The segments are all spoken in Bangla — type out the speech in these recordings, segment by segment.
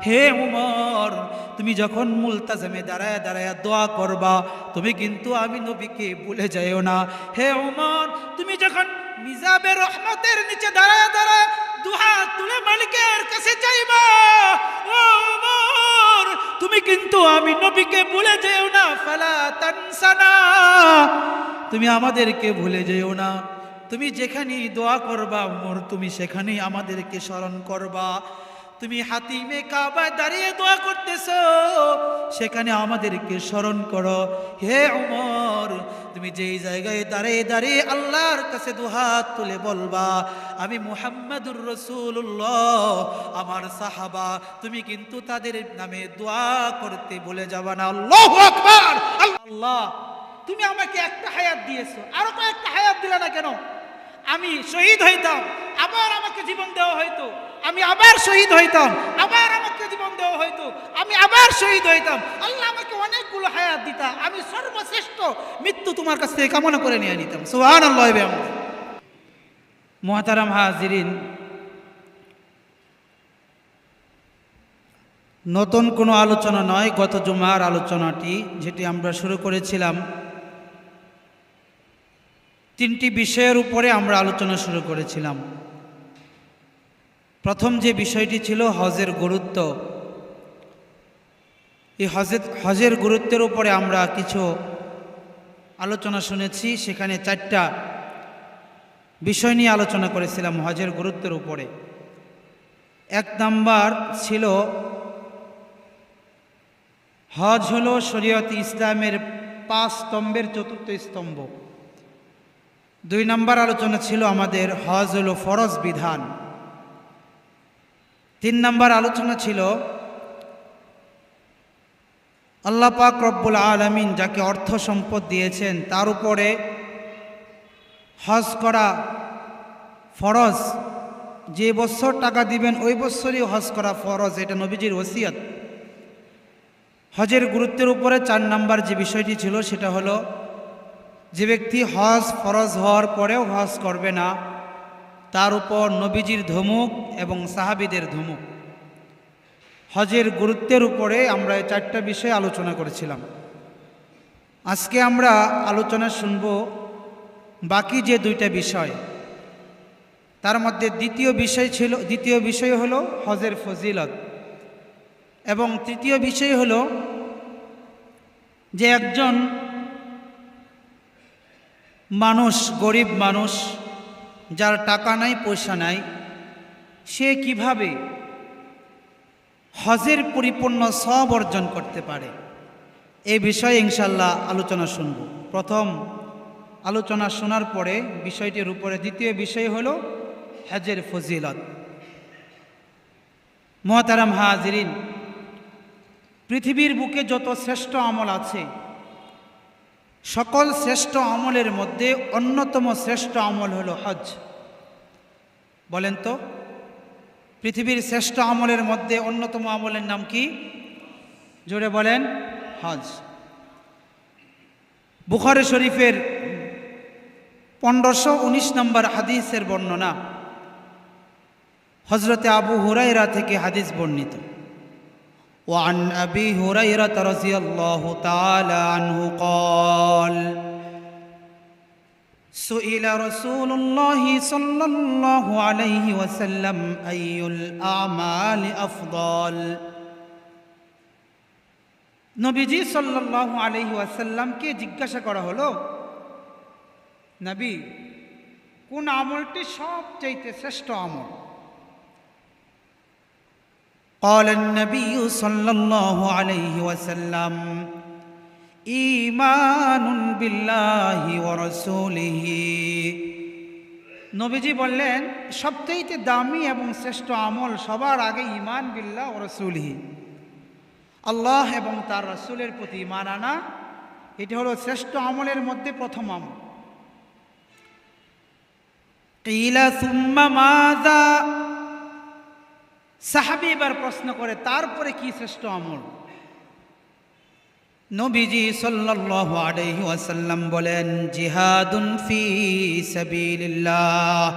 হে উমর, তুমি যখন মুলতাজামে দাঁড়ায় দাঁড়ায় দোয়া করবা, তুমি কিন্তু আমি নবীকে ভুলে যাইও না। হে উমর, তুমি যখন মিজাবের রহমতের নিচে দাঁড়ায় দাঁড়ায় দুহাত তুলে মালিকের কাছে চাইবা, ও উমর, তুমি কিন্তু আমি নবীকে ভুলে যেও না। ফালা তানসানা, তুমি আমাদেরকে ভুলে যেও না। তুমি যেখানেই দোয়া করবা উমর, তুমি সেখানেই আমাদেরকে স্মরণ করবা। তুমি হাতিমে কাবায় দাঁড়িয়ে দোয়া করতেছো, সেখানে আমাদেরকে স্মরণ করো। হে উমর, তুমি যেই জায়গায় দাঁড়িয়ে দাঁড়িয়ে আল্লাহর কাছে দুহাত তুলে বলবা আমি মুহাম্মাদুর রাসূলুল্লাহ, আমার সাহাবা, তুমি কিন্তু তাদের নামে দোয়া করতে ভুলে যাবা না। আল্লাহু আকবার। আল্লাহ, তুমি আমাকে একটা হায়াত দিয়েছো, আরো কয়েকটা হায়াত দিলে না কেন? আমি শহীদ হইতাম, আবার আমাকে জীবন দেওয়া হইতো, আমি আবার শহীদ হইতাম, আবার আমাকে জীবন দেওয়া হইতো, আমি আবার শহীদ হইতাম। আল্লাহ আমাকে অনেকগুলো হায়াত দিতা, আমি সর্বশ্রেষ্ঠ মৃত্যু তোমার কাছ থেকে কামনা করে নিয়ে নিতাম। সুবহানাল্লাহ। মুহতারাম হাজিরিন, নতুন কোনো আলোচনা নয়, গত জুমার আলোচনাটি যেটি আমরা শুরু করেছিলাম, তিনটি বিষয়ের উপরে আমরা আলোচনা শুরু করেছিলাম। প্রথম যে বিষয়টি ছিল হজের গুরুত্ব। এই হজের গুরুত্বের উপরে আমরা কিছু আলোচনা শুনেছি। সেখানে 4টা বিষয় নিয়ে আলোচনা করেছিলাম হজের গুরুত্বের উপরে। 1 নাম্বার ছিল হজ হলো শরীয়ত ইসলামের 5 স্তম্ভের 4র্থ স্তম্ভ। 2 নাম্বার আলোচনা ছিল আমাদের হজ হলো ফরজ বিধান। 3 নাম্বার আলোচনা ছিল আল্লাহ পাক রব্বুল আলামিন যাকে অর্থ সম্পদ দিয়েছেন তার উপরে হজ করা ফরজ। যে বছর টাকা দিবেন ওই বছরই হজ করা ফরজ, এটা নবীজির ওসিয়ত। হজের গুরুত্বের উপরে 4 নাম্বার যে বিষয়টি ছিল সেটা হলো যে ব্যক্তি হজ ফরজ হওয়ার পরেও হজ করবে না, তার উপর নবীজির ধমক এবং সাহাবীদের ধমক। হজের গুরুত্বের উপরে আমরা এই 4টা বিষয় আলোচনা করেছিলাম। আজকে আমরা আলোচনা শুনব বাকি যে 2টা বিষয়। তার মধ্যে দ্বিতীয় বিষয় হলো হজের ফজিলত, এবং তৃতীয় বিষয় হলো যে একজন মানুষ, গরিব মানুষ, যার টাকা নাই পয়সা নাই, সে কিভাবে হজের পরিপূর্ণ সওয়াব অর্জন করতে পারে, এই বিষয়ে ইনশাআল্লাহ আলোচনা শুনব। প্রথম আলোচনা শোনার পরে বিষয়টির উপরে দ্বিতীয় বিষয় হলো হজের ফজিলত। মুহতারাম হাজিরিন, পৃথিবীর বুকে যত শ্রেষ্ঠ আমল আছে, সকল শ্রেষ্ঠ আমলের মধ্যে অন্যতম শ্রেষ্ঠ আমল হলো হজ। বলেন তো, পৃথিবীর শ্রেষ্ঠ আমলের মধ্যে অন্যতম আমলের নাম কি? জোরে বলেন। হজ। বুখারী শরীফের 1519 নম্বর হাদিসের বর্ণনা, হযরতে আবু হুরায়রা থেকে হাদিস বর্ণিত। وعن أبي هريرة رضي الله تعالى عنه قال سئل رسول الله صلى الله عليه وسلم أي الأعمال أفضل। নবীজি সাল্লাল্লাহু আলাইহি ওয়াসাল্লামকে জিজ্ঞাসা করা হলো, নবী, কোন আমলটি সবচেয়ে শ্রেষ্ঠ আমল? قال النبي صلى الله عليه وسلم إيمان بالله ورسوله। নবীজি বললেন, সবচেয়ে দামি এবং শ্রেষ্ঠ আমল সবার আগে ঈমান বিল্লাহ ওয়া রাসূলিহি, আল্লাহ এবং তার রাসূলের প্রতি ঈমান আনা। এটা হলো শ্রেষ্ঠ আমলের মধ্যে প্রথম আমল। কিলা সুম্মা মাযা, সাহাবী এবার প্রশ্ন করে, তারপরে কি শ্রেষ্ঠ আমল? নবীজি সাল্লাল্লাহু আলাইহি ওয়াসাল্লাম বলেন, জিহাদুন ফি সাবিলিল্লাহ।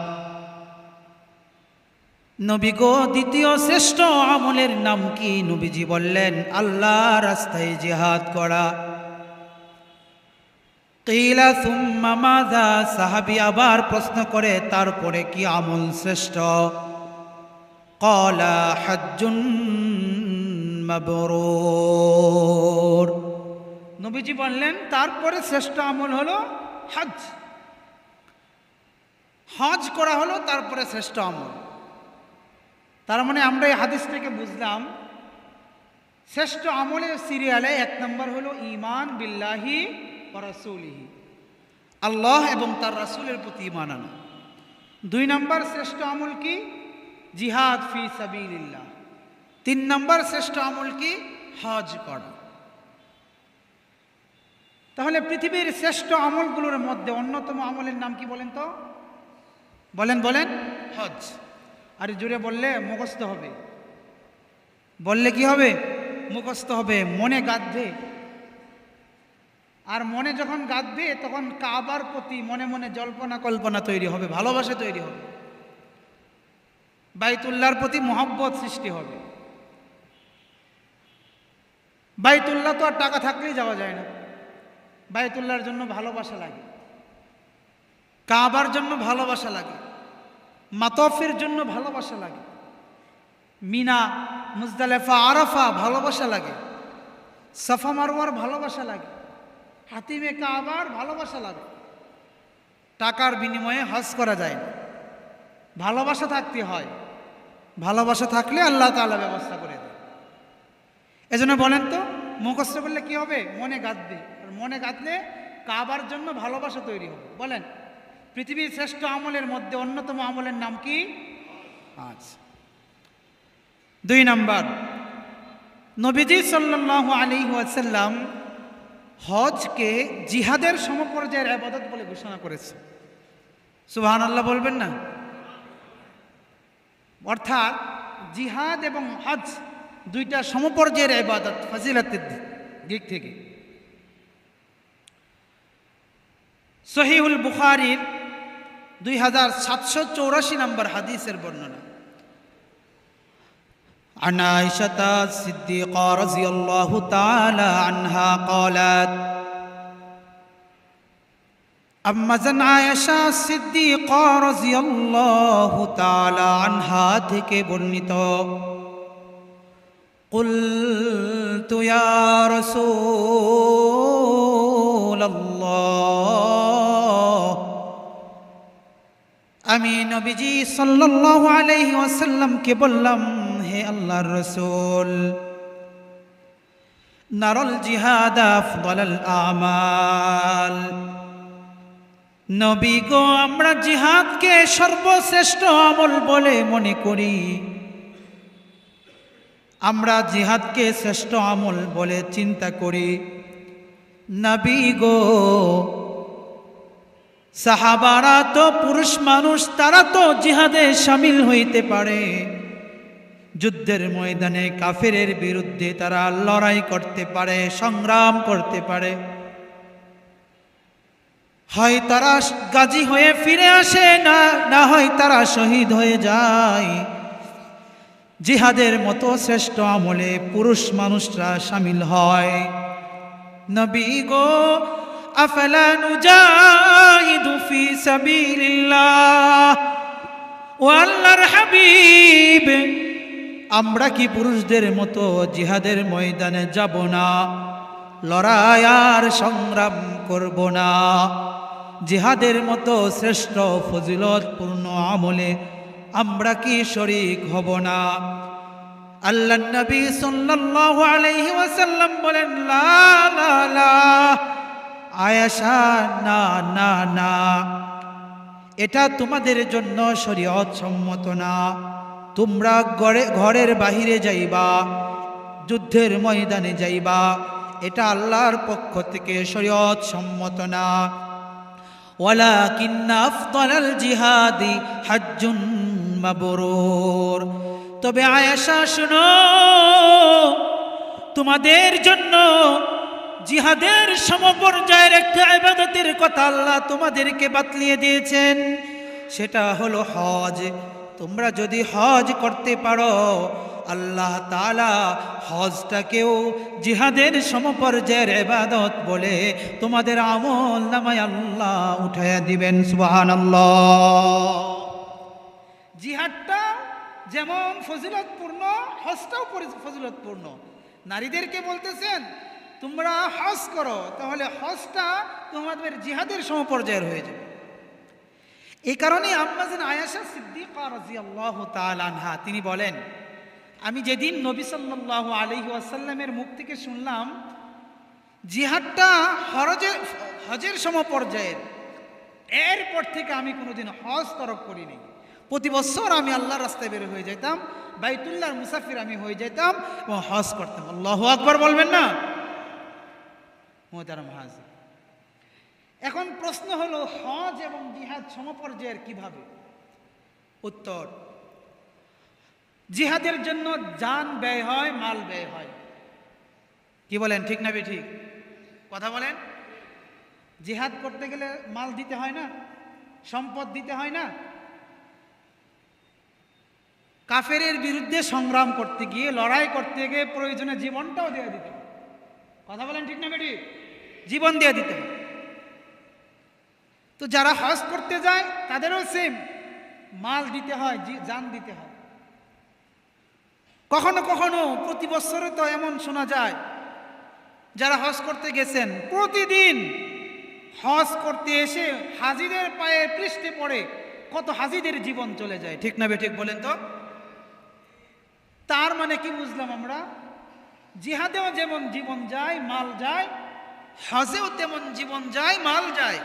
নবী গো দ্বিতীয় শ্রেষ্ঠ আমলের নাম কি? নবীজি বললেন আল্লাহ রাস্তায় জিহাদ করা। কিলা সুম্মা মাযা, সাহাবী আবার প্রশ্ন করে তারপরে কি আমল শ্রেষ্ঠ? ক্বালা হাজ্জুন মাবরুর। নবীজি বললেন তারপরে শ্রেষ্ঠ আমল হলো হজ। হজ করা হলো তারপরে শ্রেষ্ঠ আমল। তার মানে আমরা এই হাদিস থেকে বুঝলাম শ্রেষ্ঠ আমলের সিরিয়ালে 1 নম্বর হলো ঈমান বিল্লাহি ওয়া রাসূলিহি, আল্লাহ এবং তার রাসূলের প্রতি ঈমান আনা। 2 নম্বর শ্রেষ্ঠ আমল কি? জিহাদ ফি সাবিলিল্লাহ। 3 নম্বর শ্রেষ্ঠ আমল কি? হজ করা। তাহলে পৃথিবীর শ্রেষ্ঠ আমলগুলোর মধ্যে অন্যতম আমলের নাম কি বলেন তো? বলেন হজ। আর জোরে বললে মুখস্থ হবে, বললে কি হবে? মুখস্থ হবে, মনে গাঁথবে। আর মনে যখন গাঁথবে তখন কাবার প্রতি মনে মনে জল্পনা কল্পনা তৈরি হবে, ভালোবাসা তৈরি হবে, বাইতুল্লাহর প্রতি মহব্বত সৃষ্টি হবে। বাইতুল্লাহ তো আর টাকা থাকলেই যাওয়া যায় না, বাইতুল্লাহর জন্য ভালোবাসা লাগে, কাবার জন্য ভালোবাসা লাগে, মাতফের জন্য ভালোবাসা লাগে, মিনা, মুজদালিফা, আরাফা ভালোবাসা লাগে, সাফা মারওয়ার ভালোবাসা লাগে, হাতিমে কাবার ভালোবাসা লাগে। টাকার বিনিময়ে হজ করা যায় না, ভালোবাসা থাকতে হয়। ভালোবাসা থাকলে আল্লাহ তাআলা ব্যবস্থা করে দেয়। এজন্য বলেন তো মুখস্থ করলে কি হবে? মনে গাঁথবে, আর মনে গাঁথলে কাবার জন্য ভালোবাসা তৈরি হবে। বলেন পৃথিবীর শ্রেষ্ঠ আমলের মধ্যে অন্যতম আমলের নাম কি? আচ্ছা, 2 নম্বর, নবীজি সাল্লাল্লাহু আলাইহি ওয়াসাল্লাম হজকে জিহাদের সমপর্যায়ের ইবাদত বলে ঘোষণা করেছে। সুবহানাল্লাহ বলবেন না? অর্থাৎ জিহাদ এবং হজ দুইটা সমপর্যায়ের ইবাদত ফজিলতের দিক থেকে। সহিহুল বুখারীর 2784 নম্বর হাদিসের বর্ণনা। عن عائشة الصديقة رضي الله تعالى عنها قالت أمازن عائشة الصديقة رضي الله تعالى عنها থেকে বর্ণিত قلت يا رسول الله আমি নবীজি সাল্লাল্লাহু আলাইহি ওয়াসাল্লামকে বললাম, হে আল্লাহর রাসূল, নারল জিহাদ আফদালাল আমাল, নবী গো আমরা জিহাদকে সর্বশ্রেষ্ঠ আমল বলে মনে করি, আমরা জিহাদকে শ্রেষ্ঠ আমল বলে চিন্তা করি। নবী গো সাহাবারা তো পুরুষ মানুষ, তারা তো জিহাদে শামিল হইতে পারে, যুদ্ধের ময়দানে কাফেরের বিরুদ্ধে তারা লড়াই করতে পারে, সংগ্রাম করতে পারে, হয় তারা গাজী হয়ে ফিরে আসে, না হয় তারা শহীদ হয়ে যায়। জিহাদের মতো শ্রেষ্ঠ আমলে পুরুষ মানুষরা শামিল হয়। নবী গো আফালা নুজাহিদু ফি সাবিলিল্লাহ, ও আল্লাহর হাবিব আমরা কি পুরুষদের মতো জিহাদের ময়দানে যাব না, লড়াই আর সংগ্রাম করব না? জিহাদের মতো শ্রেষ্ঠ ফজিলতপূর্ণ আমলে আমরা কি শরীক হব না? আল্লাহর নবী সাল্লাল্লাহু আলাইহি ওয়াসাল্লাম বলেন, লা লা লা আয়েশা, না না না, এটা তোমাদের জন্য শরীয়ত সম্মত না। তোমরা ঘরের বাহিরে যাইবা, যুদ্ধের ময়দানে যাইবা, এটা আল্লাহর পক্ষ থেকে শরীয়ত সম্মত না। ওয়ালাকিন্না আফদালাল জিহাদি হাজ্জুন মাবরুর, তবে আয়েশা শুনো, তোমাদের জন্য জিহাদের সমপর্যায়ের একটা ইবাদতের কথা আল্লাহ তোমাদেরকে বাতলিয়ে দিয়েছেন, সেটা হলো হজ। তোমরা যদি হজ করতে পারো আল্লাহ তাআলা হজটাকেও জিহাদের সমপর্যায়ের ইবাদত বলে তোমাদের আমল নামায় আল্লাহ উঠাইয়া দিবেন। সুবহানাল্লাহ। জিহাদটা যেমন ফজিলতপূর্ণ, হজটাও ফজিলতপূর্ণ। নারীদেরকে বলতেছেন তোমরা হজ করো, তাহলে হজটা তোমাদের জিহাদের সমপর্যায়ের হয়ে যাবে। এই কারণে আম্মা জান আয়েশা সিদ্দিকা রাদিয়াল্লাহু তাআলা আনহা তিনি বলেন, আমি যেদিন নবী সাল্লাল্লাহু আলাইহি ওয়াসাল্লামের মুখ থেকে শুনলাম জিহাদটা হজের সমপর্যায়ের, এরপর থেকে আমি কোনোদিন হজ তরক করিনি। প্রতি বছর আমি আল্লাহর রাস্তায় বের হয়ে যেতাম, বাইতুল্লাহর মুসাফির আমি হয়ে যেতাম এবং হজ করতাম। আল্লাহু আকবার বলবেন না মুহতারাম হাজির। এখন প্রশ্ন হলো হজ এবং জিহাদ সমপর্যায়ের কিভাবে? উত্তর, জিহাদের জন্য জান ব্যয় হয়, মাল ব্যয় হয়। কি বলেন, ঠিক না বেঠিক? কথা বলেন। জিহাদ করতে গেলে মাল দিতে হয় না, সম্পদ দিতে হয় না? কাফেরের বিরুদ্ধে সংগ্রাম করতে গিয়ে, লড়াই করতে গিয়ে প্রয়োজনে জীবনটাও দিয়ে দিতে হয়। কথা বলেন, ঠিক না বেঠিক? জীবন দিয়ে দিতে হয়। তো যারা হজ করতে যায় তাদেরও সেম, মাল দিতে হয়, জান দিতে হয়। কখনো কখনো প্রতি বছরে তো এমন শোনা যায় যারা হজ করতে গেছেন প্রতিদিন হজ করতে এসে হাজিদের পায়ে পৃষ্ঠে পড়ে কত হাজিদের জীবন চলে যায়। ঠিক না বেঠিক বলেন তো? তার মানে কি বুঝলাম আমরা? জিহাদেও যেমন জীবন যায়, মাল যায়, হজেও তেমন জীবন যায়, মাল যায়।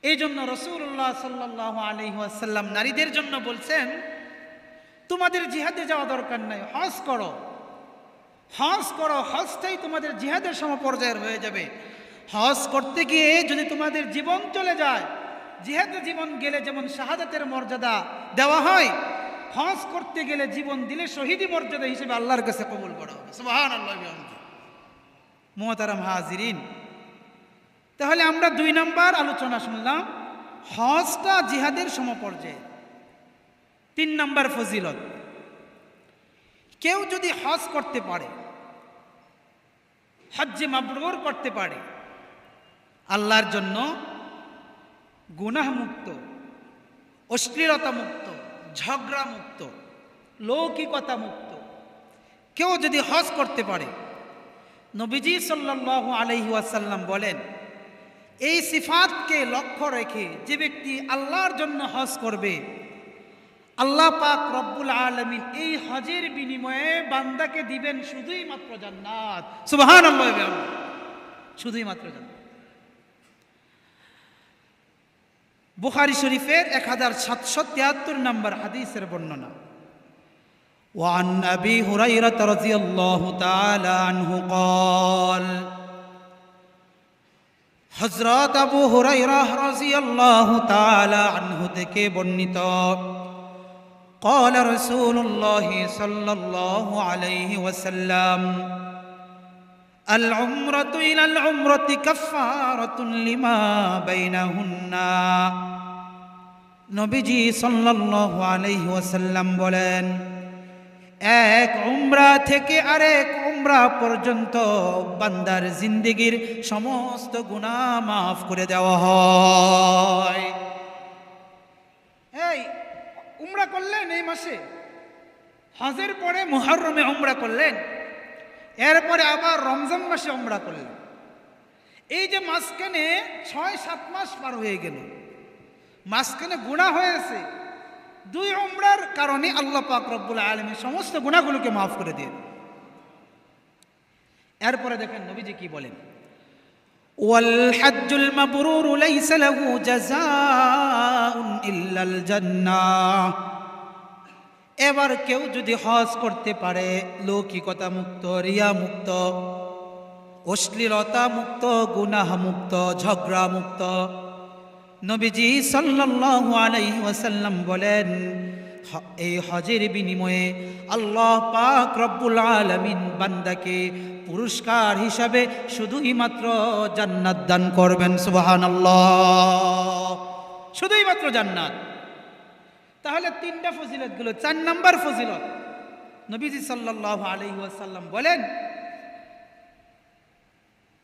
এই জন্য রাসূলুল্লাহ সাল্লাল্লাহু আলাইহি ওয়াসাল্লাম নারীদের জন্য বলছেন, তোমাদের জিহাদে যাওয়া দরকার নাই, হজ করো, হজ করো, হজটাই তোমাদের জিহাদের সমপর্যায়ের হয়ে যাবে। হজ করতে গিয়ে যদি তোমাদের জীবন চলে যায়, জিহাদে জীবন গেলে যেমন শাহাদাতের মর্যাদা দেওয়া হয়, হজ করতে গেলে জীবন দিলে শহীদি মর্যাদা হিসেবে আল্লাহর কাছে কবুল করা হবে। সুবহানাল্লাহ। মুহতারাম হাজিরিন, তাহলে আমরা 2 নম্বর আলোচনা শুনলাম, হজটা জিহাদের সমপর্যায়ে। 3 নম্বর ফজিলত, কেউ যদি হজ করতে পারে, হজ্জে মাবরুর করতে পারে, আল্লাহর জন্য গুনাহ মুক্ত, অশ্লীলতা মুক্ত, ঝগড়া মুক্ত, লৌকিকতা মুক্ত কেউ যদি হজ করতে পারে, নবীজি সাল্লাল্লাহু আলাইহি ওয়াসাল্লাম বলেন, এই সিফাতকে লক্ষ্য রেখে যে ব্যক্তি আল্লাহর জন্য হজ করবে, আল্লাহ পাক রব্বুল আলামিন এই হজের বিনিময়ে বান্দাকে দিবেন শুধুই মাত্র জান্নাত। সুবহানাল্লাহ। শুধুই মাত্র জান্নাত। বুখারী শরীফের 1773 নম্বর হাদিসের বর্ণনা। وعن أبي هريرة رضي الله تعالى عنه قال, হযরত আবু হুরায়রা রাদিয়াল্লাহু তাআলা আনহু থেকে বর্ণিত, قال رسول الله صلى الله عليه وسلم, العمرة إلى العمرة كفارة لما بينهن। নবীজি সাল্লাল্লাহু আলাইহি ওয়াসাল্লাম বলেন, এক উমরা থেকে আরেক উমরা পর্যন্ত বান্দার জিন্দেগীর সমস্ত গুনাহ মাফ করে দেওয়া হয়। এই উমরা করলেন এই মাসে, হজের পরে মুহররমে উমরা করলেন, এরপরে আবার রমজান মাসে উমরা করলেন, এই যে মাঝখানে 6-7 মাস পার হয়ে গেল, মাঝখানে গুনাহ হয়েছে, 2 উমরার কারণে আল্লাহ পাক রব্বুল আলামিন সমস্ত গুনাহগুলোকে মাফ করে দেন। এরপরে দেখেন নবীজি কি বলেন, ওয়াল হজ্জুল মাবরুর লাইসা লাহু জাযাউন ইল্লাল জান্নাহ। এবার কেউ যদি হজ করতে পারে, লৌকিকতা মুক্ত, রিয়া মুক্ত, অশ্লীলতা মুক্ত, গুনাহ মুক্ত, ঝগড়া মুক্ত, নবীজি সাল্লাল্লাহু আলাইহি ওয়াসাল্লাম বলেন, এই হজের বিনিময়ে আল্লাহ পাক রব্বুল আলামিন বান্দাকে পুরস্কার হিসাবে শুধুই মাত্র জান্নাত দান করবেন। সুবহানাল্লাহ। শুধুই মাত্র জান্নাত। তাহলে তিনটা ফজিলত গুলো, 4 নম্বর ফজিলত, নবীজি সাল্লাল্লাহু আলাইহি ওয়াসাল্লাম বলেন,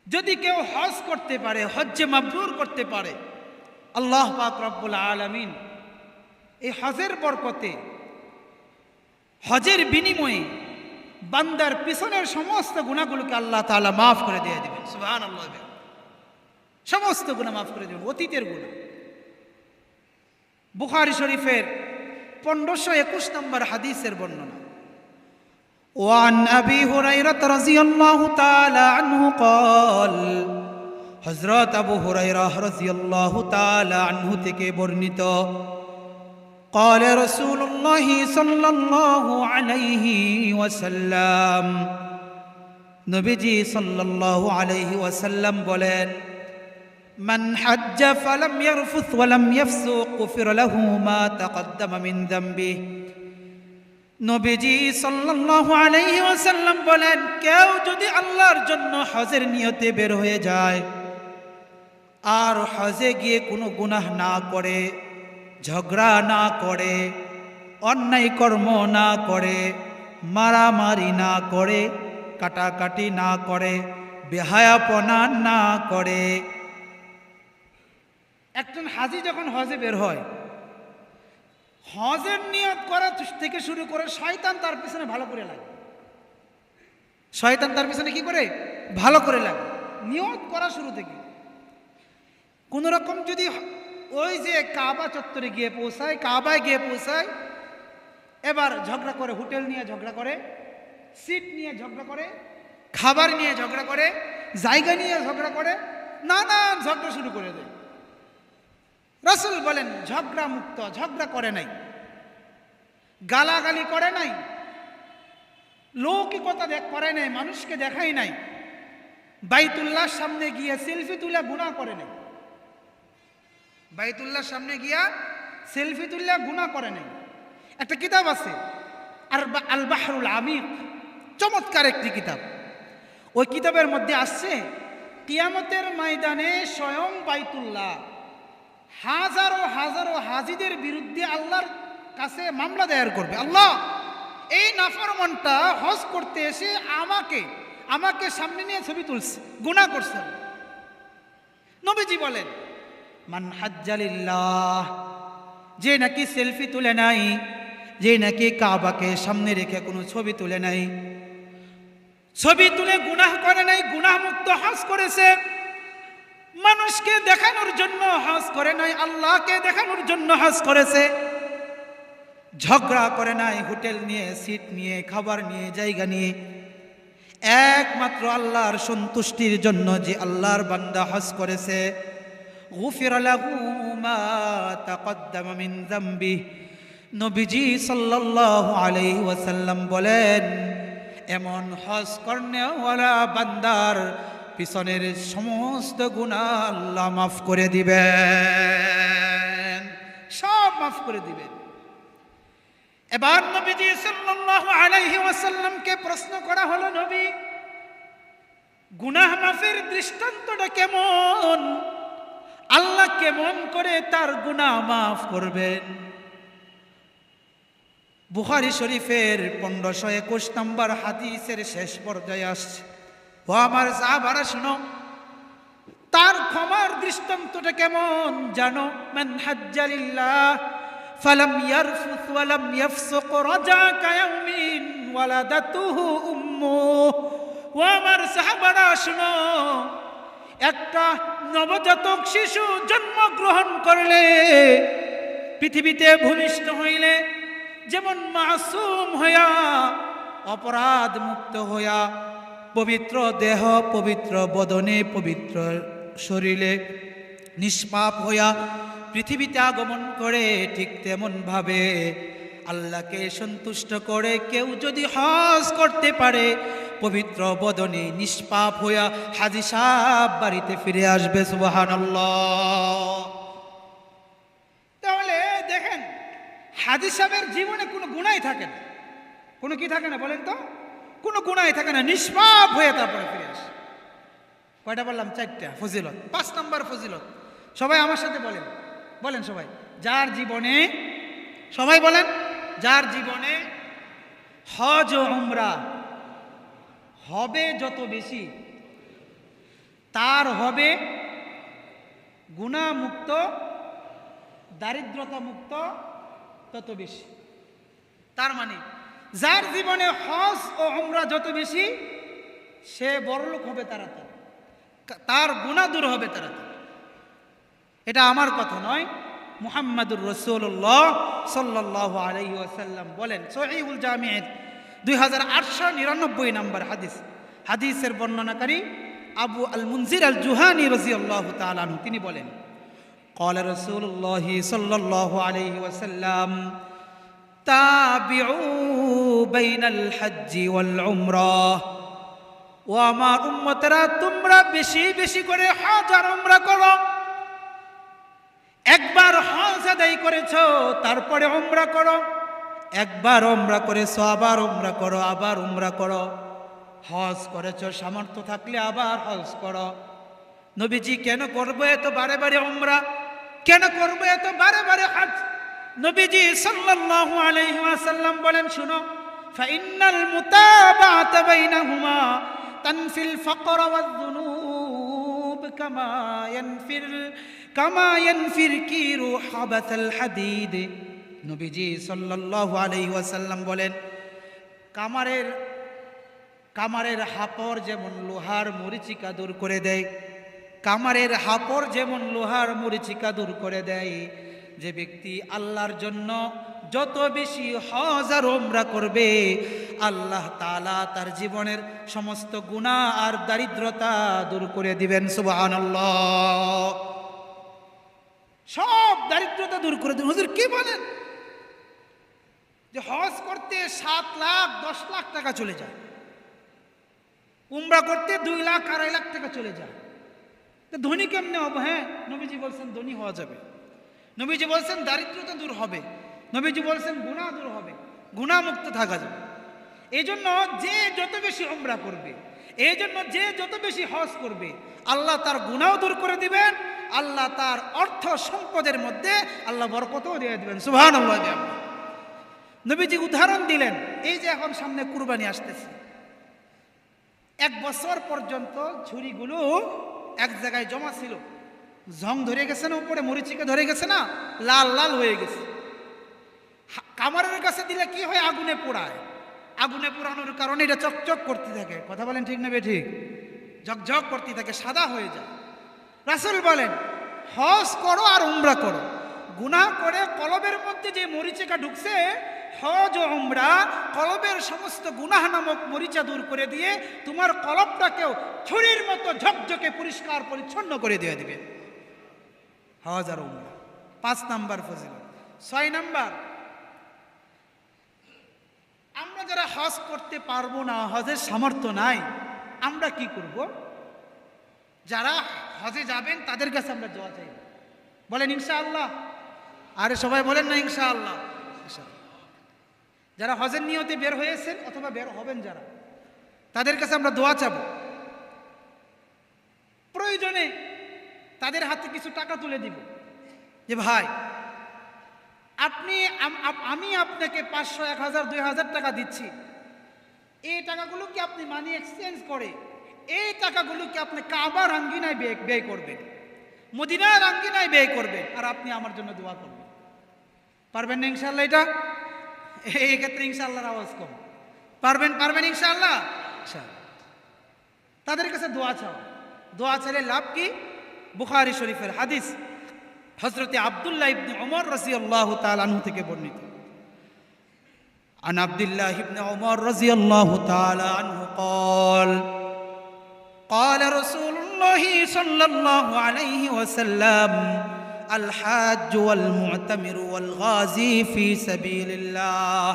যদি কেউ হজ করতে পারে, হজ্জে মাবরুর করতে পারে, আল্লাহ পাক রব্বুল আলামিন এই হজের বরকতে, হজের বিনিময়ে বান্দার পিছনের সমস্ত গুনাহগুলোকে আল্লাহ তাআলা মাফ করে দিয়ে দিবেন। সুবহানাল্লাহ, সমস্ত গুনাহ মাফ করে দিবেন, অতীতের গুনাহ। বুখারী শরীফের 1521 নম্বর হাদিসের বর্ণনা, ওয়ান আবি হুরায়রা রাদিয়াল্লাহু তাআলা আনহু قال, হযরত আবু হুরায়রা রাদিয়াল্লাহু তাআলা আনহু থেকে বর্ণিত, قال رسول الله صلى الله عليه وسلم, নবীজি সাল্লাল্লাহু আলাইহি ওয়াসাল্লাম বলেন, মান হাজ্জা ফালাম ইয়ারফুস ওয়ালাম ইয়াফসুক গুফির লাহু মা তাকদ্দামা মিন যামবিহি। নবীজি সাল্লাল্লাহু আলাইহি ওয়াসাল্লাম বলেন, কেউ যদি আল্লাহর জন্য হজের নিয়তে বের হয়ে যায় আর হজে গিয়ে কোনো গুনাহ না করে, ঝগড়া না করে, অন্যায় কর্ম না করে, মারামারি না করে, কাটাকাটি না করে, বেহায়াপনা না করে। একজন হাজি যখন হজে বের হয়, হজের নিয়ত করা থেকে শুরু করে শয়তান তার পিছনে ভালো করে লাগে। শয়তান তার পিছনে কি করে? ভালো করে লাগে। নিয়ত করা শুরু থেকে কোন রকম যদি ওই যে কাবা চত্বরে গিয়ে পৌঁছায়, কাবায় গিয়ে পৌঁছায়, এবার ঝগড়া করে, হোটেল নিয়ে ঝগড়া করে, সিট নিয়ে ঝগড়া করে, খাবার নিয়ে ঝগড়া করে, জায়গা নিয়ে ঝগড়া করে, নানান ঝগড়া শুরু করে দেয়। রাসূল বলেন, ঝগড়া মুক্ত, ঝগড়া করে নাই, গালাগালি করে নাই, লৌকিকতা করে নাই, মানুষকে দেখাই নাই, বাইতুল্লাহর সামনে গিয়ে সেলফি তুলে গুনাহ করে নাই, বাইতুল্লাহর সামনে গিয়া সেলফি তুলে গুনাহ করে নাই। একটা কিতাব আছে আল বাহরুল আমিক, চমৎকার একটি কিতাব। ওই কিতাবের মধ্যে আসছে, কিয়ামতের ময়দানে স্বয়ং বাইতুল্লাহ হাজারো হাজারো হাজিদের বিরুদ্ধে আল্লাহর কাছে মামলা দায়ের করবে। আল্লাহ, এই নাফরমানটা হজ করতে এসে আমাকে সামনে নিয়ে ছবি তুলছে, গুনাহ করছে। নবীজি বলেন, মান হাজ্জালিল্লাহ, যে নাকি সেলফি তুলে নাই, যে নাকি কাবাকে সামনে রেখে কোনো ছবি তুলে নাই, ছবি তুলে গুনাহ করে নাই, গুনাহ মুক্ত হজ করেছে। মানুষকে দেখানোর জন্য হজ করে নাই, আল্লাহকে দেখানোর জন্য হজ করেছে। ঝগড়া করে নাই, হোটেল নিয়ে, সিট নিয়ে, খাবার নিয়ে, জায়গা নিয়ে, একমাত্র আল্লাহর সন্তুষ্টির জন্য যে আল্লাহর বান্দা হজ করেছে, গুফির লাহু মা তাকদ্দামা মিন যামবিহি। নবীজি সাল্লাল্লাহু আলাইহি ওয়াসাল্লাম বলেন, এমন হজ করনেওয়ালা বান্দার পিছনের সমস্ত গুনাহ আল্লাহ মাফ করে দিবেন, সব মাফ করে দিবেন। এবার নবীজি সাল্লাল্লাহু আলাইহি ওয়াসাল্লামকে প্রশ্ন করা হলো, নবী, গুনাহ মাফের দৃষ্টান্তটা কেমন? আল্লাহ কেমন করে তার গুনাহ মাফ করবেন? বুখারী শরীফের 1521 নম্বর হাদিসের শেষ পর্যায়ে আসছে, ও আমার সাহাবারা শুনো, তার ক্ষমার দৃষ্টান্তটা কেমন জানো? মান হাজ্জালিল্লাহ ফালাম ইয়ারফুস ওয়ালাম ইয়াফসুক রাজা কায়াউমিন ওয়ালাদাতুহু উম্মুহু। ও আমার সাহাবারা শুনো, একটা নবজাতক শিশু জন্মগ্রহণ করলে, পৃথিবীতে ভূমিষ্ঠ হইলে, যেমন মাসুম হইয়া, অপরাধ মুক্ত হইয়া, পবিত্র দেহ, পবিত্র বদনে, পবিত্র শরীরে নিষ্পাপ হইয়া পৃথিবীতে আগমন করে, ঠিক তেমন ভাবে আল্লাহকে সন্তুষ্ট করে কেউ যদি হজ করতে পারে, পবিত্র বদনে নিষ্পাপ হইয়া হাজী সাহেব বাড়িতে ফিরে আসবে। সুবহানাল্লাহ। তাহলে দেখেন, হাজী সাহেবের জীবনে কোনো গুনাহ থাকে না, কোনো কি থাকে না বলেন তো? কোনো গুনাহ থাকে না, নিষ্পাপ হয়ে তারপরে ফিরে আসে। কয়টা বললাম? 4টা ফজিলত। 5 নম্বর ফজিলত, সবাই আমার সাথে বলেন, বলেন সবাই, যার জীবনে সবাই বলেন, যার জীবনে হজ ও উমরা হবে যত বেশি, তার হবে গুনাহমুক্ত, দারিদ্রতা মুক্ত তত বেশি। তার মানে যার জীবনে হজ ও উমরা যত বেশি, সে বড়লোক হবে তাড়াতাড়ি, তার গুনাহ দূর হবে তাড়াতাড়ি। এটা আমার কথা নয়, মুহাম্মাদুর রাসূলুল্লাহ সাল্লাল্লাহু আলাইহি ওয়াসাল্লাম বলেন। সহিহুল জামি'এর 2899 নম্বর হাদিস, হাদিসের বর্ণনাকারী আবু আল মুনজির আল জুহানি রাদিয়াল্লাহু তাআলা আনহু, তিনি বলেন, قال رسول الله صلى الله عليه وسلم تابعوا بين الحج والعمرة। ও আমার উম্মতেরা, তোমরা বেশি বেশি করে হজ আর উমরা করো। একবার হজ আদায় করেছো, তারপরে উমরা করো। একবার উমরা করেছো, আবার উমরা করো, আবার উমরা করো। হজ করেছো, সামর্থ্য থাকলে আবার হজ করো। নবীজি কেন করবো এত বারে বারে উমরা, কেন করবো এত বারে বারে হজ? নবীজি সাল্লাল্লাহু আলাইহি ওয়াসাল্লাম বলেন, শুনো, ফাইন্নাল মুতাবাআতা বাইনাহুমা তানফিল ফাকর ওয়ায-যুনুব কামা ইয়ানফির কিরু হাবাতাল হাদিদ। নবীজি সাল্লাল্লাহু আলাইহি ওয়াসাল্লাম বলেন, কামারের হাপড় যেমন লোহার মরিচিকা দূর করে দেয়, কামারের হাপড় যেমন লোহার মরিচিকা দূর করে দেয়, যে ব্যক্তি আল্লাহর জন্য যত বেশি হজ আর উমরা করবে, আল্লাহ তাআলা তার জীবনের সমস্ত গুনাহ আর দারিদ্রতা দূর করে দিবেন। সুবহানাল্লাহ, সব দারিদ্রতা দূর করে দিবেন। হুজুর কি বলেন যে হজ করতে 7 লাখ 10 লাখ টাকা চলে যায়, উমরা করতে 2 লাখ 2.5 লাখ টাকা চলে যায়, তো ধনী কেমনে হবো? হ্যাঁ, নবীজি বলছেন ধনী হওয়া যাবে, নবীজি বলছেন দারিদ্রতা দূর হবে, নবীজি বলছেন গুনাহ দূর হবে, গুনাহমুক্ত থাকা যাবে। এই জন্য যে যত বেশি উমরা করবে, এই জন্য যে যত বেশি হজ করবে, আল্লাহ তার গুনাহ দূর করে দিবেন, আল্লাহ তার অর্থ সম্পদের মধ্যে আল্লাহ বরকতও দিয়ে দিবেন। সুবহানাল্লাহ। নবীজি উদাহরণ দিলেন, এই যে এখন সামনে কুরবানি আসতেছে, 1 বছর পর্যন্ত ঝুড়িগুলো এক জায়গায় জমা ছিল, জং ধরে গেছে না, উপরে মরিচিকা ধরে গেছে না, লাল লাল হয়ে গেছে। কামারের কাছে দিলে কি হয়? আগুনে পোড়ায়, আগুনে পোড়ানোর কারণে এটা চকচক করতে থাকে। কথা বলেন ঠিক না বেঠিক? ঝকঝক করতে থাকে, সাদা হয়ে যায়। রাসূল বলেন, হজ করো আর উমরা করো, গুনাহ করে কলবের মধ্যে যে মরিচিকা ঢুকছে, হজ ও উমরা কলবের সমস্ত গুনাহ নামক মরিচা দূর করে দিয়ে তোমার কলবটাকেও ছুরির মতো ঝকঝকে পরিষ্কার পরিচ্ছন্ন করে দিয়ে দিবে। হজ আর উমরা 5 নাম্বার ফজিলত। 6 নাম্বার, আমরা যারা হজ করতে পারবো না, হজের সামর্থ্য নাই, আমরা কি করব? যারা হজে যাবেন তাদের কাছে আমরা দোয়া চাইব। বলেন ইনশাআল্লাহ। আরে সবাই বলেন না ইনশাআল্লাহ। যারা হজের নিয়তে বের হয়েছেন অথবা বের হবেন, যারা, তাদের কাছে আমরা দোয়া চাবো। প্রয়োজনে তাদের হাতে কিছু টাকা তুলে দিব, যে ভাই আমি আপনাকে 500, 1000, 2000 টাকা দিচ্ছি, এই টাকাগুলো কি আপনি মানি এক্সচেঞ্জ করে এই টাকাগুলো কি আপনি কাবার আঙ্গিনায় ব্যয় করবেন, মদিনার আঙ্গিনায় ব্যয় করবেন, আর আপনি আমার জন্য দোয়া করবেন। পারবেন না ইনশাআল্লাহ? এটা এই ক্ষেত্রে ইনশাআল্লাহর আওয়াজ কম। পারবেন ইনশাআল্লাহ। তাদের কাছে দোয়া চাও, দোয়া চাইলে লাভ কি? বুখারী শরীফের হাদিস, হযরতে আব্দুল্লাহ ইবনে ওমর রাদিয়াল্লাহু তাআলা আনহু থেকে বর্ণিত। আন আব্দুল্লাহ ইবনে ওমর রাদিয়াল্লাহু তাআলা আনহু قال قال رسول الله صلى الله عليه وسلم الحاج والمعتمر والغازي في سبيل الله।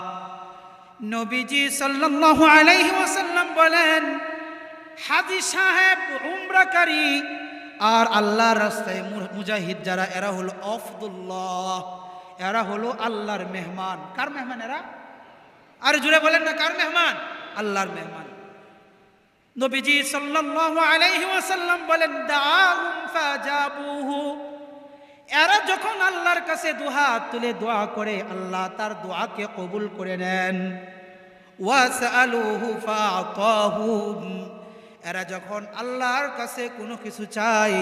নবীজি সাল্লাল্লাহু আলাইহি ওয়াসাল্লাম বলেন, হাজী সাহেব, উমরাকারী আর আল্লাহর রাস্তায় মুজাহিদ যারা, এরা হলো আফদুল্লাহ, এরা হলো আল্লাহর মেহমান। কার মেহমান এরা? আর জুড়ে বলেন না, কার মেহমান? আল্লাহর মেহমান। নবীজি সাল্লাল্লাহু আলাইহি ওয়াসাল্লাম বলেন, দাউম ফাজাবুহু, এরা যখন আল্লাহর কাছে দুহাত তুলে দোয়া করে, আল্লাহ তার দোয়াকে কবুল করে নেন। ওয়াসআলুহু ফাআতাহুম, এরা যখন আল্লাহর কাছে কোনো কিছু চায়,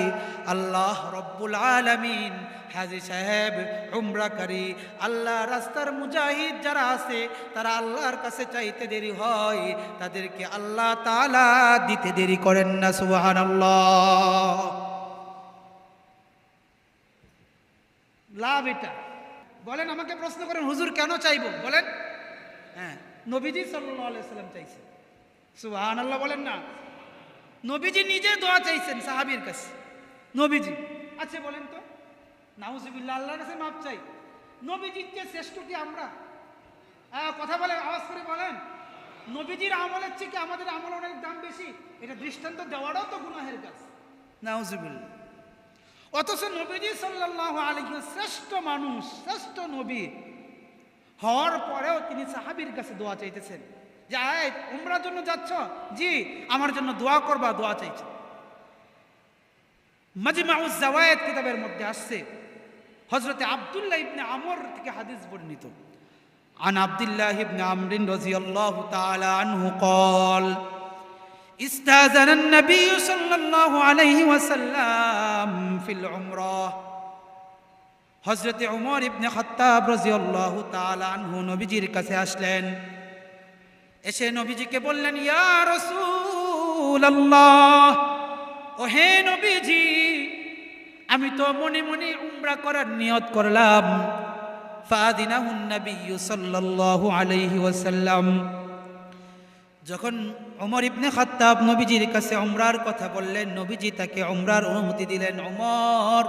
আল্লাহ রব্বুল আলামিন, হাজী সাহেব, উমরাকারী, আল্লাহ রাস্তার মুজাহিদ যারা আছে, তারা আল্লাহর কাছে চাইতে দেরি হয়, তাদেরকে আল্লাহ তাআলা দিতে দেরি করেন না। সুবহানাল্লাহ। লাভ এটা। বলেন, আমাকে প্রশ্ন করেন, হুজুর কেন চাইবো বলেন? হ্যাঁ, নবীজি সাল্লাল্লাহু আলাইহি ওয়াসাল্লাম চাইছেন। সুবহানাল্লাহ বলেন না। নবীজি নিজে দোয়া চাইছেন সাহাবীর কাছে, নবীজি। আচ্ছা বলেন তো, নাউজুবিল্লাহ, আল্লাহর কাছে মাপ চাই, নবীজির চেয়ে শ্রেষ্ঠ কি আমরা? কথা বলেন, আওয়াজ করে বলেন। নবীজির আমলের চেয়ে কি আমাদের আমল অনেক দাম বেশি? এটা দৃষ্টান্ত দেওয়াটাও তো গুনাহের কাজ। নাউজুবিল্লাহ। অথচ নবীজি সাল্লাল্লাহু আলাইহি ওয়াসাল্লাম শ্রেষ্ঠ মানুষ, শ্রেষ্ঠ নবী হওয়ার পরেও তিনি সাহাবীর কাছে দোয়া চাইতেছেন যে আয় উমরার জন্য যাচ্ছ, জি আমার জন্য দোয়া করবা, দোয়া চাইছে। মাজমাউজ জাওয়ায়েদ কিতাবের মধ্যে আসছে, হযরতে আব্দুল্লাহ ইবনে আমর থেকে হাদিস বর্ণিত। আন আব্দুল্লাহ ইবনে আমর রাদিয়াল্লাহু তাআলা আনহু قال استأذن النبي صلى الله عليه وسلم في العمرة। হযরতে উমর ইবনে খাত্তাব রাদিয়াল্লাহু তাআলা আনহু নবীজির কাছে আসলেন, এসে নবীজিকে বললেন, ইয়া রাসূলুল্লাহ, ও হে নবীজি, আমি তো মনে মনে উমরা করার নিয়ত করলাম। ফাদিনাহুন নবী সাল্লাল্লাহু আলাইহি ওয়াসাল্লাম, যখন ওমর ইবনে খাত্তাব নবীজির কাছে উমরার কথা বললেন, নবীজি তাকে উমরার অনুমতি দিলেন। ওমর,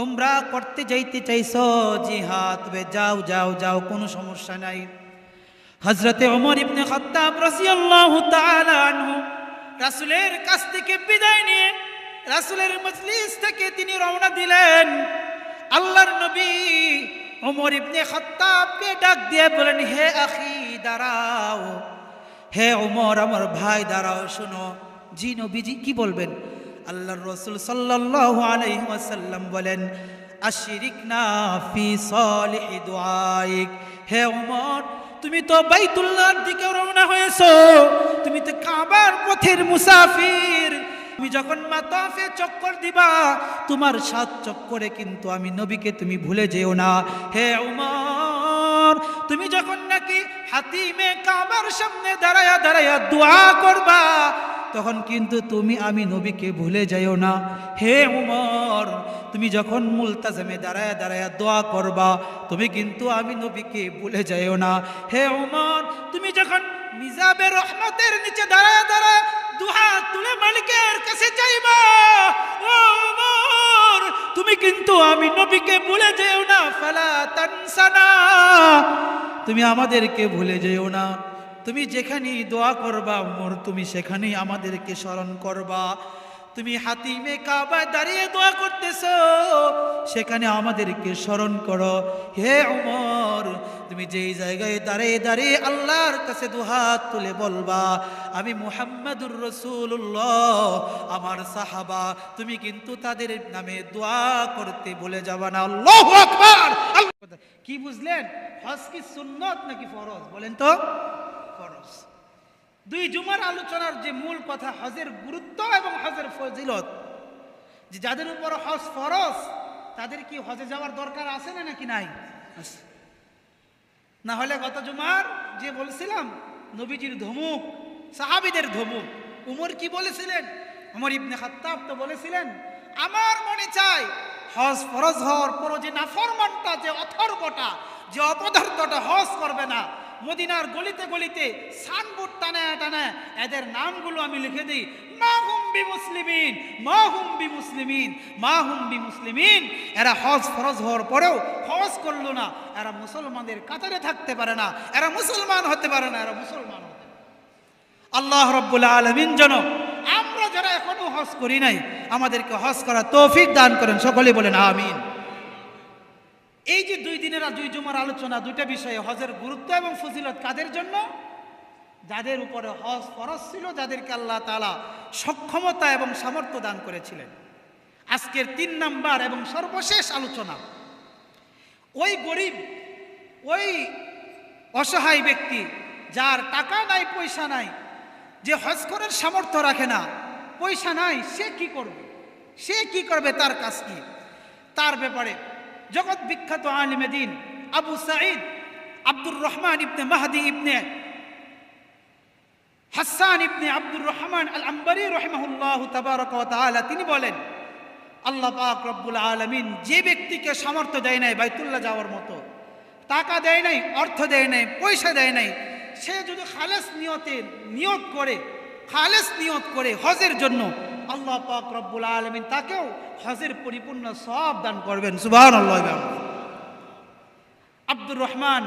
উমরা করতে যাইতে চাইছো? জি হ্যাঁ, তবে যাও যাও যাও, কোনো সমস্যা নাই। হযরতে ওমর ইবনে খাত্তাব রাদিয়াল্লাহু তাআলা আনহু রাসূলের কাছ থেকে বিদায় নিয়ে রাসূলের মজলিস থেকে তিনি রওনা দিলেন। আল্লাহর নবী ওমর ইবনে খাত্তাবকে ডাক দিয়ে বলেন, হে আখি দাঁড়াও, হে ওমর আমার ভাই দাঁড়াও, শোনো। জি নবীজি, কি বলবেন? আল্লাহর রাসূল সাল্লাল্লাহু আলাইহি ওয়াসাল্লাম বলেন, আশরিকনা ফি সালিহি দুআইক। হে ওমর, তুমি তো বাইতুল্লাহর দিকে রওনা হয়েছো, তুমি তো কাবার পথের মুসাফির। তুমি যখন মাতাফে চক্কর দিবা, তোমার 7 চক্করে কিন্তু আমি নবীকে তুমি ভুলে যেও না। হে ওমর, তুমি যখন নাকি হাতিমে কাবার সামনে দাঁড়ায়া দাঁড়ায়া দোয়া করবা, তখন কিন্তু আমি নবীকে ভুলে যাইও না। হে ওমর, তুমি যখন মুলতাজিমে দাঁড়ায়া দাঁড়ায়া দোয়া করবা, তুমি কিন্তু আমি নবীকে ভুলে যাইও না। হে ওমর, তুমি যখন মিজাবে রহমতের নিচে দাঁড়ায়া দাঁড়ায়া দুহাত তুলে মালিকের কাছে চাইবা, ও ওমর, তুমি কিন্তু আমি নবীকে ভুলে যেও না। ফালা তানসানা, তুমি আমাদেরকে ভুলে যেও না। তুমি যেখানেই দোয়া করবা ওমর, তুমি সেখানেই আমাদেরকে স্মরণ করবা। তুমি হাতিমে কাবায় দাঁড়িয়ে দোয়া করতেছো, সেখানে আমাদেরকে স্মরণ করো। হে ওমর, তুমি যেই জায়গায় দাঁড়িয়ে দাঁড়িয়ে আল্লাহর কাছে দুহাত তুলে বলবা, আমি মুহাম্মাদুর রাসূলুল্লাহ, আমার সাহাবা, তুমি কিন্তু তাদের নামে দোয়া করতে ভুলে যাবা না। আল্লাহু আকবার। কি বুঝলেন? হজ কি সুন্নত নাকি ফরজ? বলেন তো। ফরজ। 2 জুমার আলোচনার যে মূল কথা, হজের গুরুত্ব এবং হজের ফজিলত, যে যাদের উপর হজ ফরজ তাদের কি হজে যাওয়ার দরকার আছে না নাকি নাই? না হলে গত জুমার যে বলছিলাম, নবীজির ধমক, সাহাবীদের ধমক। উমর কি বলেছিলেন? উমর ইবনে খাত্তাব তো বলেছিলেন, আমার মনে চাই হজ ফরজ হওয়ার পরও যে নাফরমানটা, যে অথর্বটা, যে অপদার্থটা হজ করবে না, মদিনার গলিতে গলিতে সানবোর্ড টানায় টানায় এদের নামগুলো আমি লিখে দিই, মাহুম বি মুসলিমিন, মাহুম বি মুসলিমিন, মাহুম বি মুসলিমিন। এরা হজ ফরজ হওয়ার পরেও হজ করলো না, এরা মুসলমানদের কাতারে থাকতে পারে না, এরা মুসলমান হতে পারে না, এরা মুসলমান হতে। আল্লাহ রাব্বুল আলামিন যেন আমরা যারা এখনো হজ করি নাই, আমাদেরকে হজ করার তৌফিক দান করেন। সকলে বলেন আমিন। এই যে 2 দিনের 2 জুমার আলোচনা, 2টা বিষয়ে, হজের গুরুত্ব এবং ফজিলত কাদের জন্য? যাদের উপরে হজ ফরজ ছিল, যাদেরকে আল্লাহ তাআলা সক্ষমতা এবং সামর্থ্য দান করেছিলেন। আজকের 3 নাম্বার এবং সর্বশেষ আলোচনা, ওই গরিব, ওই অসহায় ব্যক্তি যার টাকা নাই, পয়সা নাই, যে হজ করার সামর্থ্য রাখে না, পয়সা নাই, সে কি করবে? সে কি করবে? তার কাজ কি? তার ব্যাপারে জগৎ বিখ্যাত আলিমে দ্বীন আবু সাঈদ আব্দুর রহমান ইবনে মাহদি ইবনে হাসান ইবনে আব্দুর রহমান আল আম্বারি রাহিমাহুল্লাহু তাবারাকা ওয়া তাআলা তিনি বলেন, আল্লাহ পাক রব্বুল আলামিন যে ব্যক্তিকে সামর্থ্য দেয় নাই বাইতুল্লাহ যাওয়ার মতো, টাকা দেয় নাই, অর্থ দেয় নাই, পয়সা দেয় নাই, সে যদি খালেস নিয়ত করে হজের জন্য, আল্লাহ পাক রব্বুল আলামিন তাকেও হজের পরিপূর্ণ সওয়াব দান করবেন। সুবহানাল্লাহ। আব্দুর রহমান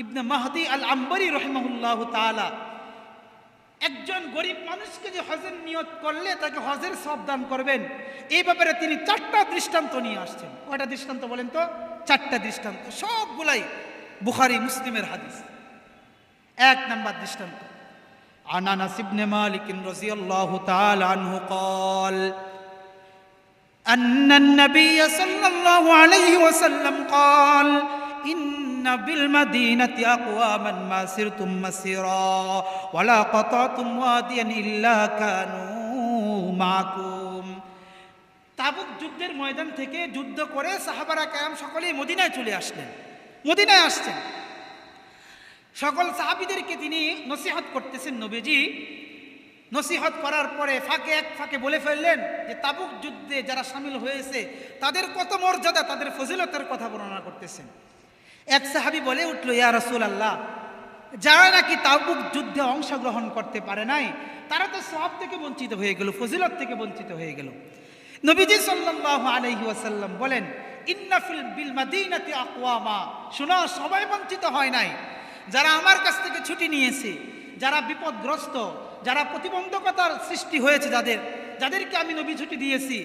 ইবনে মাহদি আল আম্বারি রাহিমাহুল্লাহু তাআলা একজন গরিব মানুষকে যে হজের নিয়ত করলে তাকে হজের সওয়াব দান করবেন, এই ব্যাপারে তিনি 4টা দৃষ্টান্ত নিয়ে আসছেন। কয়টা দৃষ্টান্ত বলেন তো? 4টা দৃষ্টান্ত, সবগুলাই বুখারী মুসলিমের হাদিস। 1 নাম্বার দৃষ্টান্ত, عن انس بن مالك رضي الله تعالى عنه قال ان النبي صلى الله عليه وسلم قال ان بالمدينه اقواما ما سرتم مسيرا ولا قطعتم واديا الا كانوا معكم। তাবুক যুদ্ধের ময়দান থেকে যুদ্ধ করে সাহাবারা কেরাম সকলেই মদিনায় চলে আসলেন, মদিনায় আসছেন। সকল সাহাবীদেরকে তিনি নসিহত করতেছেন। নবীজি নসিহত করার পরে ফাঁকে বলে ফেললেন যে তাবুক যুদ্ধে যারা শামিল হয়েছে তাদের কত মর্যাদা, তাদের ফজিলতের কথা বর্ণনা করতেছেন। এক সাহাবী বলে উঠল, ইয়া রাসূলুল্লাহ, যারা নাকি তাবুক যুদ্ধে অংশগ্রহণ করতে পারে নাই তারা তো সওয়াব থেকে বঞ্চিত হয়ে গেল, ফজিলত থেকে বঞ্চিত হয়ে গেল। নবীজি সাল্লাল্লাহু আলাইহি ওয়াসাল্লাম বলেন, ইন্না বিল মাদিনাতি আকওয়ামা, শোনো, সবাই বঞ্চিত হয় নাই। যারা আমার কাছ থেকে ছুটি নিয়েছে, যারা বিপদগ্রস্ত, যারা প্রতিবন্ধকতার সৃষ্টি হয়েছে, যাদেরকে আমি নবী ছুটি দিয়েছি,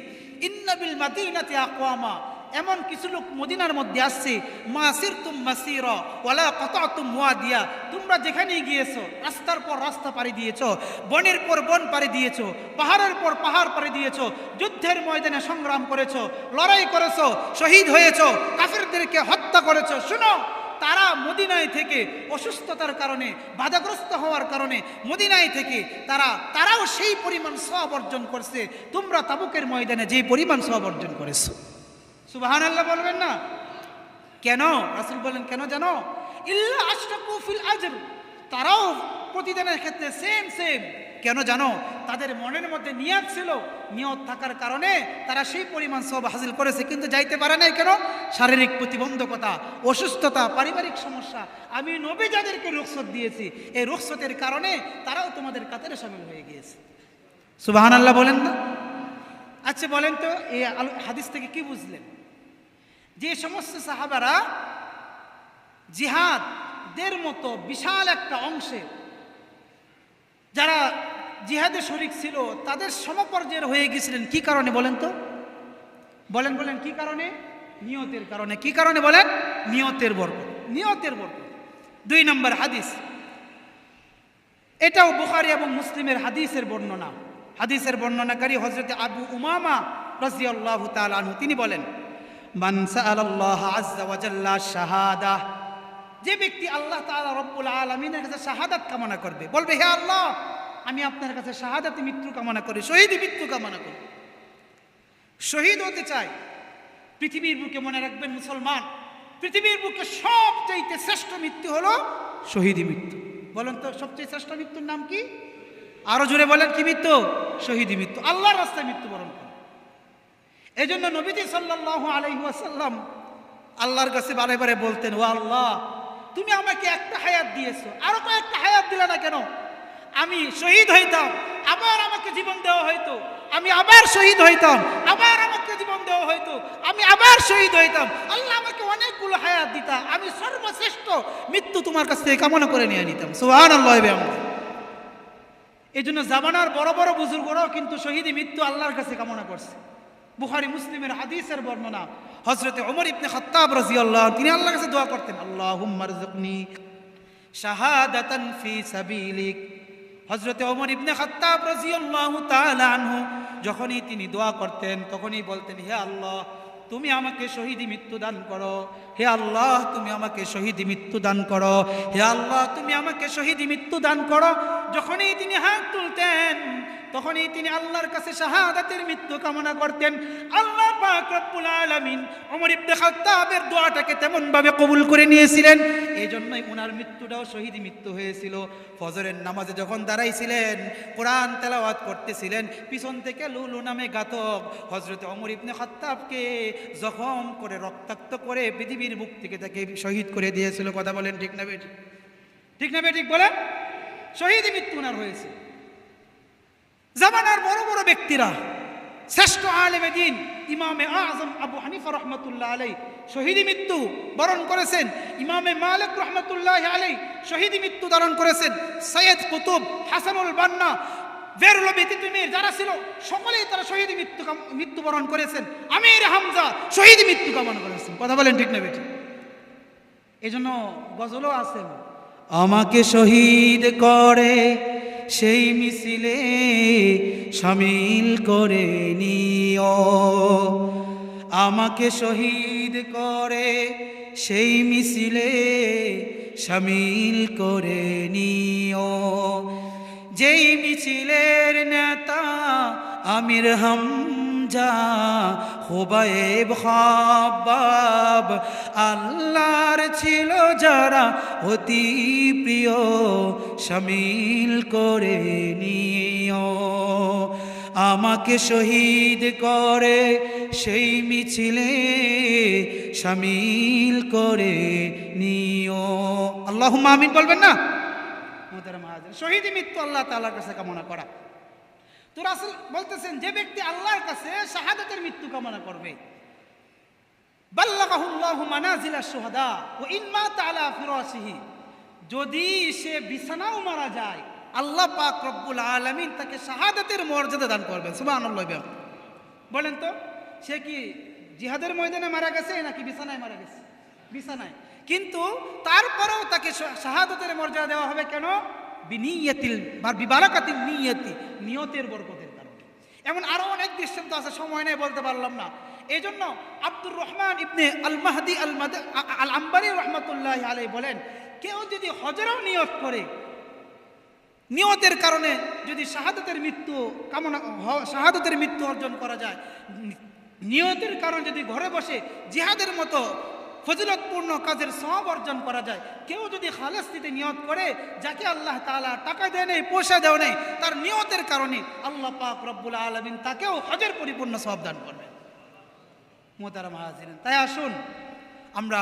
ইন্না বিল মাদিনাতি আকওয়ামা, এমন কিছু লোক মদিনার মধ্যে আসছে, মা সিরতুম মাসিরা ওয়ালা কাতাতুম ওয়াদিয়া, তোমরা যেখানেই গিয়েছো রাস্তার পর রাস্তা পাড়ি দিয়েছো, বনের পর বন পাড়ি দিয়েছো, পাহাড়ের পর পাহাড় পাড়ি দিয়েছো, যুদ্ধের ময়দানে সংগ্রাম করেছো, লড়াই করেছো, শহীদ হয়েছো, কাফিরদেরকে হত্যা করেছো। শুনো, তারা মদিনায় থেকে অসুস্থতার কারণে, বাধাগ্রস্ত হওয়ার কারণে মদিনায় থেকে তারাও সেই পরিমাণ সওয়াব অর্জন করছে তোমরা তাবুকের ময়দানে যে পরিমাণ সওয়াব অর্জন করেছো। সুবহানাল্লাহ বলবেন না? কেন? রাসূল বলেন, কেন জানো? ইল্লা আশরাকু ফিল আজর, তারাও প্রতিদানের ক্ষেত্রে সেম। কেন জানো? তাদের মনের মধ্যে নিয়ত ছিল, নিয়ত থাকার কারণে তারা সেই পরিমাণ সওয়াব হাসিল করেছে, কিন্তু যাইতে পারে নাই। কেন? শারীরিক প্রতিবন্ধকতা, অসুস্থতা, পারিবারিক সমস্যা। আমি নবী যাদেরকে রুখসত দিয়েছি, এই রুখসতের কারণে তারাও তোমাদের কাতারে শামিল হয়ে গিয়েছে। সুবহানাল্লাহ বলেন না? আচ্ছা বলেন তো, এই হাদিস থেকে কি বুঝলেন? যে সমস্ত সাহাবারা জিহাদের মতো বিশাল একটা অংশে যারা জিহাদে শরীক ছিল, তাদের সমপর্যায়ের হয়ে গিয়েছিলেন কি কারণে বলেন তো? বলেন কি কারণে? নিয়তের কারণে। কি কারণে বলেন? নিয়তের বরকত। 2 নম্বর হাদিস, এটাও বুখারী এবং মুসলিমের হাদিসের বর্ণনাকারী হযরত আবু উমামা রাদিয়াল্লাহু তাআলা আনহু তিনি বলেন, মান সাআলাল্লাহ আযজা ওয়া জাল্লা শাহাদা, যে ব্যক্তি আল্লাহ তাআলা রব্বুল আলামিনের কাছে শাহাদাত কামনা করবে, বলবে, হে আল্লাহ, আমি আপনার কাছে শাহাদাতে মৃত্যু কামনা করি, শহীদ মৃত্যু কামনা করি, শহীদ হতে চাই। পৃথিবীর বুকে মনে রাখবেন মুসলমান, পৃথিবীর বুকে সবচেয়ে শ্রেষ্ঠ মৃত্যু হলো শহীদ মৃত্যু। বলেন তো, সবচেয়ে শ্রেষ্ঠ মৃত্যুর নাম কি? আরো জোরে বলেন, কি মৃত্যু? শহীদ মৃত্যু, আল্লাহর রাস্তায় মৃত্যুবরণ করা। এই জন্য নবীজি সাল্লাল্লাহু আলাইহি ওয়াসাল্লাম আল্লাহর কাছে বারে বলতেন, ও আল্লাহ, তুমি আমাকে একটা হায়াত দিয়েছো, আরো কয়েকটা হায়াত দিলে না কেন? আমি শহীদ হইতাম, আবার আমাকে জীবন দেওয়া হইতো, আমি আবার শহীদ হইতাম, আবার আমাকে জীবন দেওয়া হইতো, আমি আবার শহীদ হইতাম। আল্লাহ আমাকে অনেকগুলো হায়াত দিতা, আমি সর্বশ্রেষ্ঠ মৃত্যু তোমার কাছ থেকে কামনা করে নিয়ে নিতাম। সুবহানাল্লাহ। এই জন্য জামানার বড় বড় বুজুর্গরাও কিন্তু শহীদ মৃত্যু আল্লাহর কাছে কামনা করছে। বুখারী মুসলিমের হাদিসের বর্ণনা, হযরত ওমর ইবনে খাত্তাব রাদিয়াল্লাহু, তিনি আল্লাহর কাছে দোয়া করতেন, আল্লাহুম্মা রযুকনি শাহাদাতান ফি সাবিলিক। হযরত ওমর ইবনে খাত্তাব রাদিয়াল্লাহু তাআলা আনহু যখনই তিনি দোয়া করতেন তখনই বলতেন, হে আল্লাহ তুমি আমাকে শহীদি মৃত্যু দান করো, হে আল্লাহ তুমি আমাকে শহীদি মৃত্যু দান করো, হে আল্লাহ তুমি আমাকে শহীদি মৃত্যু দান করো। যখনই তিনি হাত তুলতেন তখনই তিনি আল্লাহর কাছে শাহাদাতের মৃত্যু কামনা করতেন। আল্লাহ পাক রব্বুল আলামিন ওমর ইবনে খাত্তাবের দোয়াটাকে তেমন ভাবে কবুল করে নিয়েছিলেন, এই জন্যই ওনার মৃত্যুটাও শহীদি মৃত্যু হয়েছিল। ফজরের নামাজে যখন দাঁড়াইছিলেন, কোরআন তেলাওয়াত করতেছিলেন, পিছন থেকে লুলু নামে ঘাতক হযরত ওমর ইবনে খাত্তাবকে জখম করে রক্তাক্ত করে পৃথিবীর বুক থেকে তাকে শহীদ করে দিয়েছিল। কথা বলেন ঠিক না বেঠিক? ঠিক না বেঠিক বলেন? শহীদি মৃত্যু ওনার হয়েছে। জামানার বড় বড় ব্যক্তিরা, শ্রেষ্ঠ আলেমে দ্বীন ইমামে আযম আবু হানিফা রাহমাতুল্লাহ আলাইহি শহীদি মৃত্যু বরণ করেছেন। ইমামে মালিক রাহমাতুল্লাহ আলাইহি শহীদি মৃত্যু ধারণ করেছেন। সৈয়দ কুতুব, হাসানুল বান্না, বেরলভী তিতুমির যারা ছিল সকলেই তারা শহীদি মৃত্যু বরণ করেছেন। আমির হামজা শহীদি মৃত্যু কামনা করেছেন। কথা বলেন ঠিক না বেঠিক? এই জন্য গজলও আছেন, আমাকে শহীদ করে সেই মিছিলে শামিল করে নিও, আমাকে শহীদ করে সেই মিছিলে শামিল করে নিও। যেই মিছিলের নেতা আমির হামজা, খুবাইব খাব্বাব আল্লাহর ছিল যারা অতি প্রিয়, শামিল করে নিও, আমাকে শহীদ করে সেই মিছিলে শামিল করে নিও। আল্লাহুম্মা আমিন বলবেন না? শহীদি মৃত্যু আল্লাহ তাআলার কাছে কামনা করা। তো রাসূল বলতেছেন, যে ব্যক্তি আল্লাহর কাছে শাহাদাতের মৃত্যু কামনা করবে, বাল্লাগাহুল্লাহু মানাজিলাশ শুহাদা ওয়া ইন মাতা আলা ফিরাশিহি, যদি সে বিছানাও মারা যায় আল্লাহ পাক রব্বুল আলামিন তাকে শাহাদাতের মর্যাদা দান করবেন। সুবহানাল্লাহ। বলেন তো, সে কি জিহাদের ময়দানে মারা গেছে নাকি বিছানায় মারা গেছে? বিছানায়। কিন্তু তারপরেও তাকে শাহাদাতের মর্যাদা দেওয়া হবে কেন? বিনিয়াতিল বা বিবারাকাতিল নিয়তি, নিয়তের বরকতের কারণে। এমন আরো অনেক দৃষ্টান্ত আছে, সময় নেই বলতে পারলাম না। এই জন্য আব্দুর রহমান ইবনে আল মাহদি আল আম্বারি রহমাতুল্লাহি আলাইহি বলেন, কেউ যদি হজেরও নিয়ত করে, নিয়তের কারণে যদি শাহাদাতের মৃত্যু অর্জন করা যায়, নিয়তের কারণে যদি ঘরে বসে জিহাদের মতো ফজিলতপূর্ণ কাজের সওয়াব অর্জন করা যায়, কেউ যদি খালেসিতে নিয়ত করে, যাকে আল্লাহ তাআলা টাকা দেয় নাই, পয়সা দেয় নাই, তার নিয়তের কারণে আল্লাহ পাক রব্বুল আলামিন তাকেও হজের পরিপূর্ণ সওয়াব দান করবেন। মুহতারাম হাজিরিন, তাই আসুন আমরা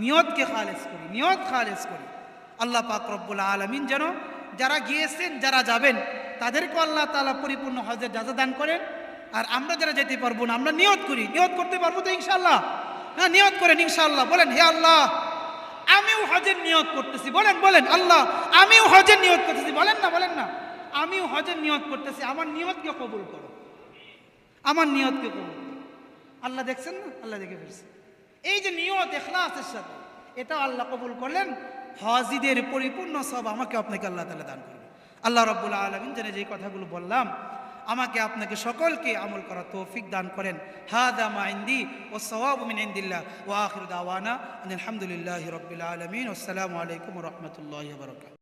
নিয়তকে খালেস করি, নিয়ত খালেস করি। আল্লাহ পাক রব্বুল আলামিন যেন যারা গিয়েছেন, যারা যাবেন, তাদেরকে আল্লাহ তাআলা পরিপূর্ণ হজের জাযা দান করেন। আর আমরা যারা যেতে পারবো না, আমরা নিয়ত করি। নিয়ত করতে পারবো তো ইনশাআল্লাহ? হ্যাঁ, নিয়ত করেন ইনশাআল্লাহ। বলেন, হে আল্লাহ আমিও হজের নিয়ত করতেছি। বলেন বলেন, আল্লাহ আমিও হজের নিয়ত করতেছি। বলেন না, বলেন না, আমিও হজের নিয়ত করতেছি, আমার নিয়তকে কবুল করো, আমার নিয়তকে কবুল করো। আল্লাহ দেখছেন না? আল্লাহ দেখে ফেলছে। এই যে নিয়ত ইখলাসের সাথে, এটাও আল্লাহ কবুল করলেন। হাজিদের পরিপূর্ণ সব আমাকে আপনাকে আল্লাহ তাআলা দান করবে। আল্লাহ রাব্বুল আলামিন যেন যেই কথাগুলো বললাম আমাকে আপনাকে সকলকে আমল করার তৌফিক দান করেন। হাদা মা ইনদি ওয়াস সাওয়াবু মিন ইনদিল্লাহ ওয়া আখিরু দাওয়ানা আলহামদুলিল্লাহি রাব্বিল আলামিন। আসসালামু আলাইকুম ওয়া রাহমাতুল্লাহি ওয়া বারাকাতুহু।